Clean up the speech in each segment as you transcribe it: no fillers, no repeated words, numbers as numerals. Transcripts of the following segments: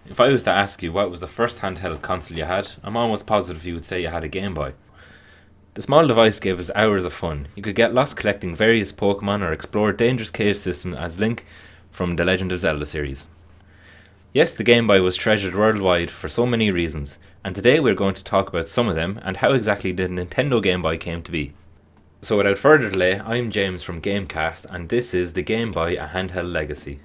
If I was to ask you what was the first handheld console you had, I'm almost positive you would say you had a Game Boy. The small device gave us hours of fun. You could get lost collecting various Pokemon or explore dangerous cave systems as Link from the Legend of Zelda series. Yes, the Game Boy was treasured worldwide for so many reasons, and today we're going to talk about some of them and how exactly the Nintendo Game Boy came to be. So without further delay, I'm James from GameCast, and this is the Game Boy, a Handheld Legacy.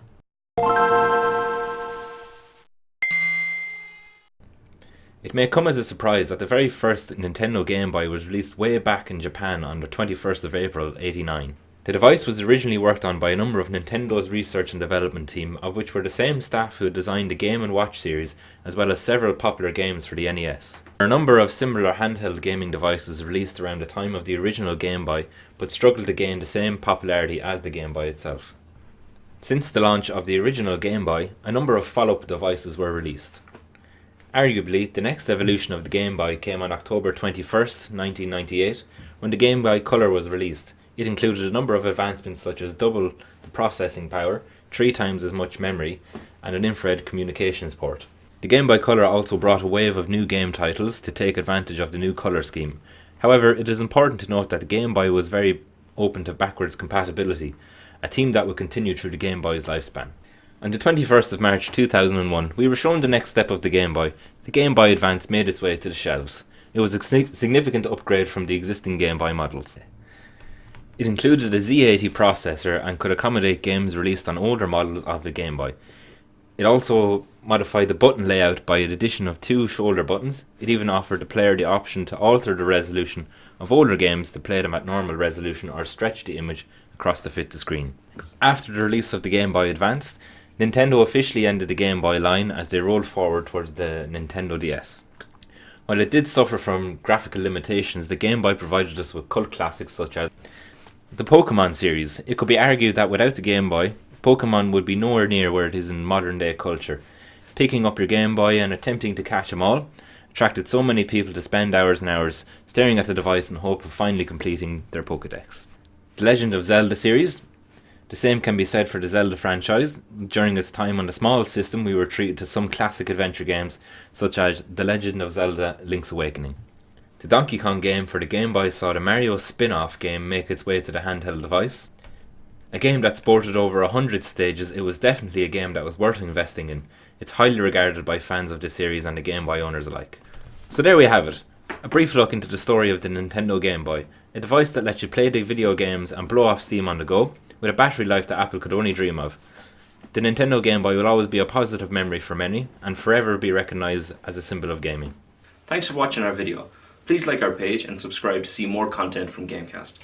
It may come as a surprise that the very first Nintendo Game Boy was released way back in Japan on the 21st of April, '89. The device was originally worked on by a number of Nintendo's research and development team, of which were the same staff who designed the Game & Watch series, as well as several popular games for the NES. There are a number of similar handheld gaming devices released around the time of the original Game Boy, but struggled to gain the same popularity as the Game Boy itself. Since the launch of the original Game Boy, a number of follow-up devices were released. Arguably, the next evolution of the Game Boy came on October 21st, 1998, when the Game Boy Color was released. It included a number of advancements such as double the processing power, 3 times as much memory, and an infrared communications port. The Game Boy Color also brought a wave of new game titles to take advantage of the new color scheme. However, it is important to note that the Game Boy was very open to backwards compatibility, a theme that would continue through the Game Boy's lifespan. On the 21st of March 2001, we were shown the next step of the Game Boy. The Game Boy Advance made its way to the shelves. It was a significant upgrade from the existing Game Boy models. It included a Z80 processor and could accommodate games released on older models of the Game Boy. It also modified the button layout by the addition of 2 shoulder buttons. It even offered the player the option to alter the resolution of older games to play them at normal resolution or stretch the image across to fit the screen. After the release of the Game Boy Advance, Nintendo officially ended the Game Boy line as they rolled forward towards the Nintendo DS. While it did suffer from graphical limitations, the Game Boy provided us with cult classics such as the Pokemon series. It could be argued that without the Game Boy, Pokemon would be nowhere near where it is in modern day culture. Picking up your Game Boy and attempting to catch them all attracted so many people to spend hours and hours staring at the device in hope of finally completing their Pokédex. The Legend of Zelda series. The same can be said for the Zelda franchise. During its time on the small system, we were treated to some classic adventure games such as The Legend of Zelda Link's Awakening. The Donkey Kong game for the Game Boy saw the Mario spin-off game make its way to the handheld device. A game that sported over 100 stages, it was definitely a game that was worth investing in. It's highly regarded by fans of the series and the Game Boy owners alike. So there we have it. A brief look into the story of the Nintendo Game Boy, a device that lets you play the video games and blow off steam on the go, with a battery life that Apple could only dream of. The Nintendo Game Boy will always be a positive memory for many, and forever be recognised as a symbol of gaming. Thanks for watching our video. Please like our page and subscribe to see more content from Gamecast.